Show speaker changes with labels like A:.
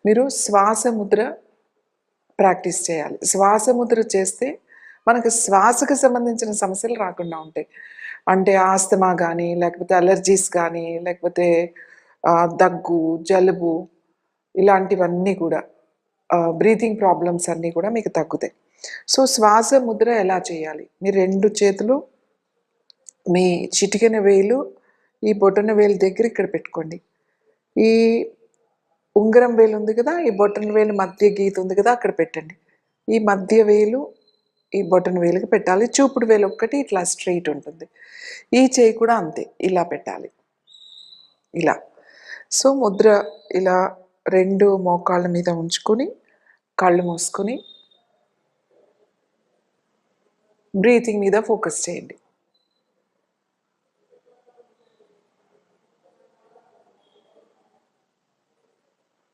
A: మీరు శ్వాస ముద్ర ప్రాక్టీస్ చేయాలి. శ్వాస ముద్ర చేస్తే మనకు శ్వాసకు సంబంధించిన సమస్యలు రాకుండా ఉంటాయి. అంటే ఆస్తమా గానీ, లేకపోతే అలర్జీస్ గానీ, లేకపోతే దగ్గు, జలుబు ఇలాంటివన్నీ కూడా బ్రీతింగ్ ప్రాబ్లమ్స్ అన్నీ కూడా మీకు తగ్గుతాయి. సో, శ్వాస ముద్ర ఎలా చేయాలి? మీ 2 చేతులు మీ చిటికెన వేలు ఈ బొటన వేలు దగ్గర ఇక్కడ పెట్టుకోండి. ఈ ఉంగరం వేలు ఉంది కదా! ఈ బొటన వేలు మధ్య గీత ఉంది కదా! అక్కడ పెట్టండి. ఈ మధ్య వేలు ఈ బొటన వేలుకి పెట్టాలి. చూపుడు వేలు ఒక్కటి ఇట్లా స్ట్రెయిట్ ఉంటుంది. ఈ చేయి కూడా అంతే ఇలా పెట్టాలి. ఇలా. సో, ముద్ర ఇలా 2 మోకాళ్ళ మీద ఉంచుకొని, కళ్ళు మూసుకొని బ్రీతింగ్ మీద ఫోకస్ చేయండి.